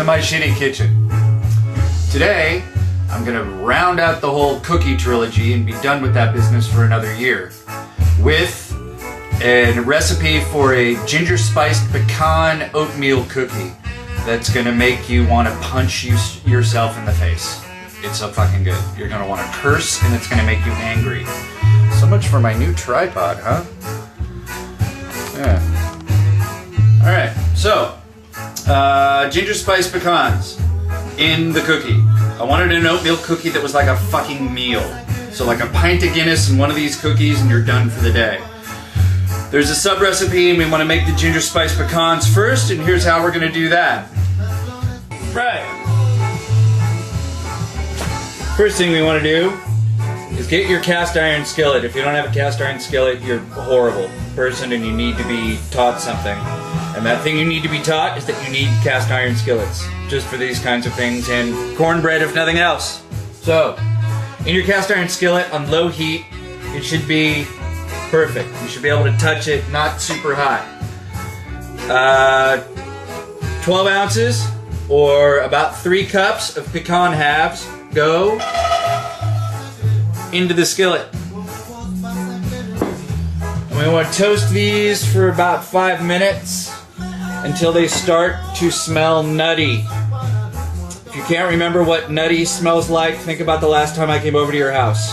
to my shitty kitchen. Today, I'm gonna round out the whole cookie trilogy and be done with that business for another year with a recipe for a ginger spiced pecan oatmeal cookie that's gonna make you want to punch yourself in the face. It's so fucking good. You're gonna want to curse and it's gonna make you angry. So much for my new tripod, huh? Yeah. Alright, so ginger spiced pecans in the cookie. I wanted an oatmeal cookie that was like a fucking meal. So like a pint of Guinness and one of these cookies and you're done for the day. There's a sub recipe and we want to make the ginger spiced pecans first, and here's how we're going to do that. Right. First thing we want to do is get your cast iron skillet. If you don't have a cast iron skillet, you're a horrible person and you need to be taught something. And that thing you need to be taught is that you need cast iron skillets just for these kinds of things, and cornbread if nothing else. So, in your cast iron skillet on low heat, it should be perfect. You should be able to touch it, not super hot. 12 ounces or about 3 cups of pecan halves go into the skillet. And we want to toast these for about 5 minutes until they start to smell nutty. If you can't remember what nutty smells like, think about the last time I came over to your house.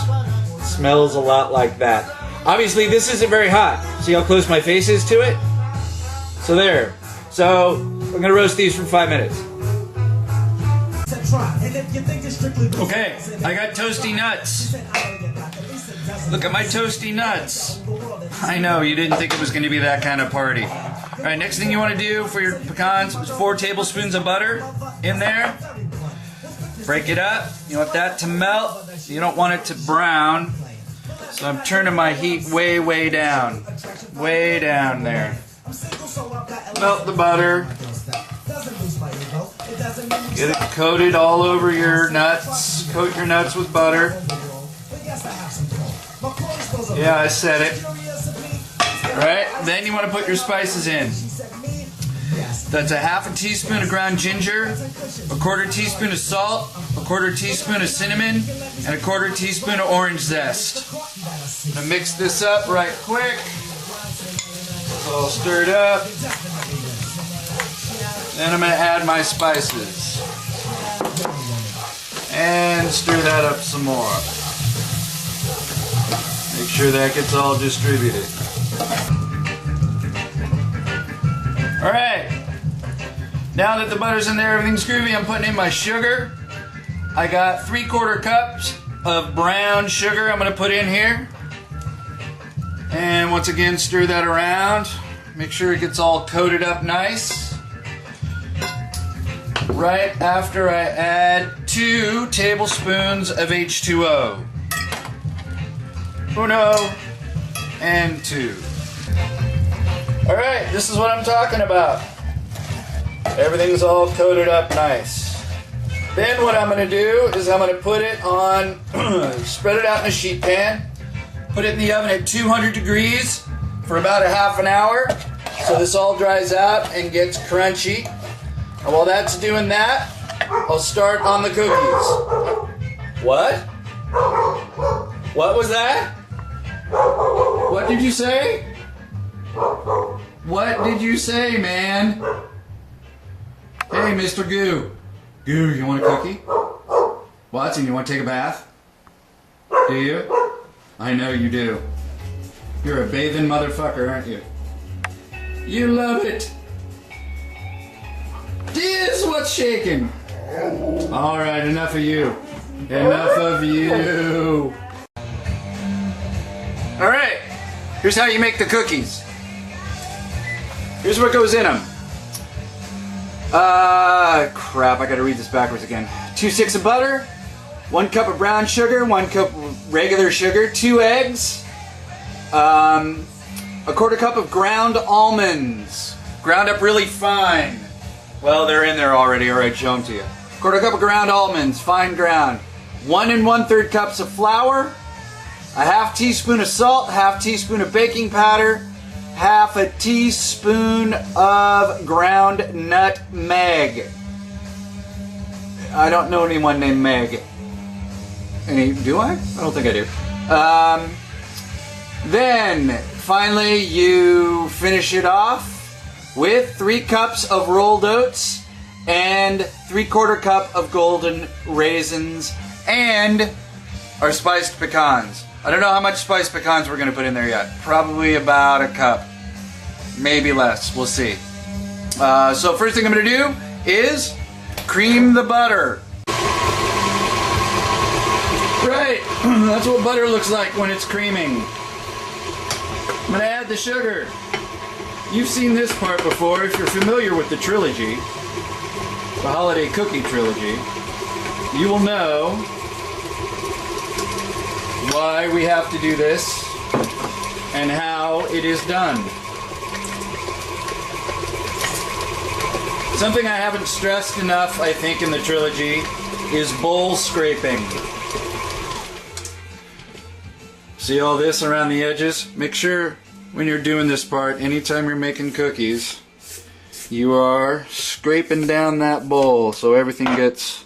It smells a lot like that. Obviously, this isn't very hot. See how close my face is to it? So there. So, I'm going to roast these for 5 minutes. Okay, I got toasty nuts. Look at my toasty nuts. I know, you didn't think it was going to be that kind of party. Alright, next thing you want to do for your pecans is 4 tablespoons of butter in there. Break it up. You want that to melt. You don't want it to brown. So I'm turning my heat way, way down. Way down there. Melt the butter. Get it coated all over your nuts. Coat your nuts with butter. Yeah, I said it. Alright, then you want to put your spices in. That's a ½ teaspoon of ground ginger, a ¼ teaspoon of salt, a ¼ teaspoon of cinnamon, and a ¼ teaspoon of orange zest. I'm going to mix this up right quick. It's all stirred up. Then I'm going to add my spices. And stir that up some more. Make sure that gets all distributed. Alright. Now that the butter's in there, everything's groovy, I'm putting in my sugar. I got 3/4 cups of brown sugar I'm going to put in here. And once again, stir that around. Make sure it gets all coated up nice. Right after I add 2 tablespoons of H2O. 1 and 2. Alright, this is what I'm talking about. Everything's all coated up nice. Then what I'm going to do is I'm going to put it on, spread it out in a sheet pan, put it in the oven at 200 degrees for about a ½ hour so this all dries out and gets crunchy. And while that's doing that, I'll start on the cookies. What? What was that? What did you say? What did you say, man? Hey, Mr. Goo. Goo, you want a cookie? Watson, you want to take a bath? Do you? I know you do. You're a bathing motherfucker, aren't you? You love it. This what's shaking. Alright, enough of you. Enough of you. Alright, here's how you make the cookies. Here's what goes in them. Crap, I gotta read this backwards again. 2 sticks of butter, 1 cup of brown sugar, 1 cup of regular sugar, 2 eggs, a ¼ cup of ground almonds, ground up really fine. Well, they're in there already, alright, show them to you. ¼ cup of ground almonds, fine ground, 1 1/3 cups of flour, a ½ teaspoon of salt, ½ teaspoon of baking powder, ½ teaspoon of ground nutmeg. I don't know anyone named Meg. Do I? I don't think I do. Then, finally, you finish it off with 3 cups of rolled oats and 3/4 cup of golden raisins and our spiced pecans. I don't know how much spiced pecans we're going to put in there yet. Probably about a cup. Maybe less. We'll see. So first thing I'm going to do is cream the butter. Right, that's what butter looks like when it's creaming. I'm going to add the sugar. You've seen this part before if you're familiar with the trilogy, the holiday cookie trilogy. You will know why we have to do this and how it is done. Something I haven't stressed enough, I think, in the trilogy is bowl scraping. See all this around the edges? Make sure when you're doing this part, anytime you're making cookies, you are scraping down that bowl so everything gets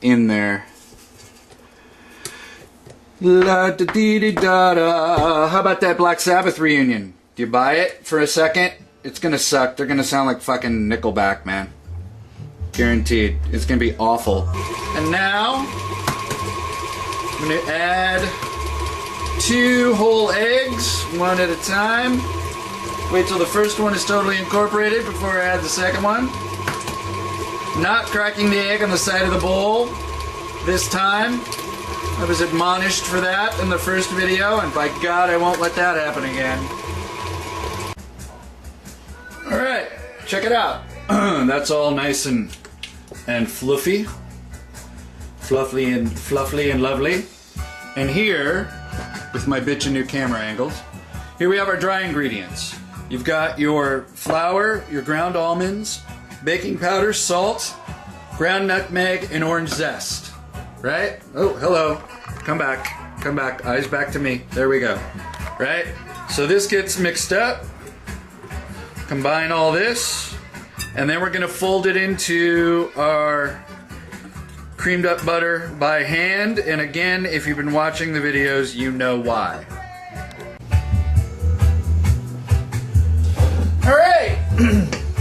in there. La da dee dee da da. How about that Black Sabbath reunion? Do you buy it for a second? It's gonna suck. They're gonna sound like fucking Nickelback, man. Guaranteed. It's gonna be awful. And now, I'm gonna add 2 whole eggs, 1 at a time. Wait till the first one is totally incorporated before I add the second one. Not cracking the egg on the side of the bowl this time. I was admonished for that in the first video, and by God, I won't let that happen again. Alright, check it out. That's all nice and fluffy. Fluffy and lovely. And here, with my bitchin' new camera angles, here we have our dry ingredients. You've got your flour, your ground almonds, baking powder, salt, ground nutmeg, and orange zest. Right? Oh, hello. Come back. Come back. Eyes back to me. There we go. Right? So this gets mixed up. Combine all this. And then we're going to fold it into our creamed up butter by hand. And again, if you've been watching the videos, you know why. Alright.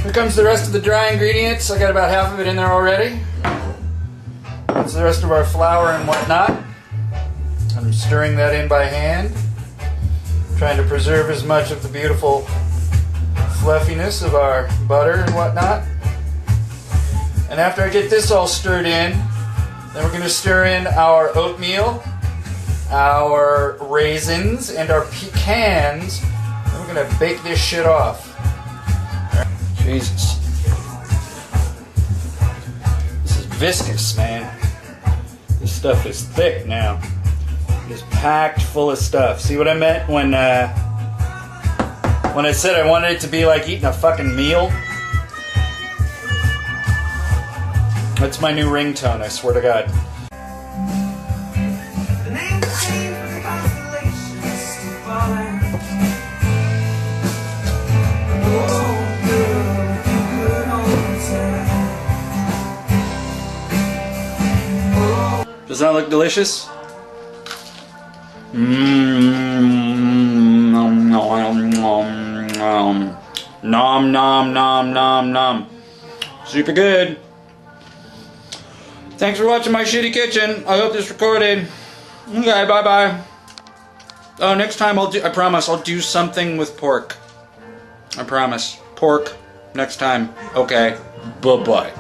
Here comes the rest of the dry ingredients. I got about half of it in there already. That's the rest of our flour and whatnot. I'm stirring that in by hand, trying to preserve as much of the beautiful fluffiness of our butter and whatnot. And after I get this all stirred in, then we're going to stir in our oatmeal, our raisins, and our pecans. Then we're going to bake this shit off. Jesus. This is viscous, man. This stuff is thick now. It's packed full of stuff. See what I meant when I said I wanted it to be like eating a fucking meal? That's my new ringtone, I swear to God. Does that look delicious? Nom nom nom nom nom. Super good. Thanks for watching my shitty kitchen. I hope this recorded. Okay, bye bye. Oh, next time I promise I'll do something with pork. I promise. Pork next time. Okay. Bye bye.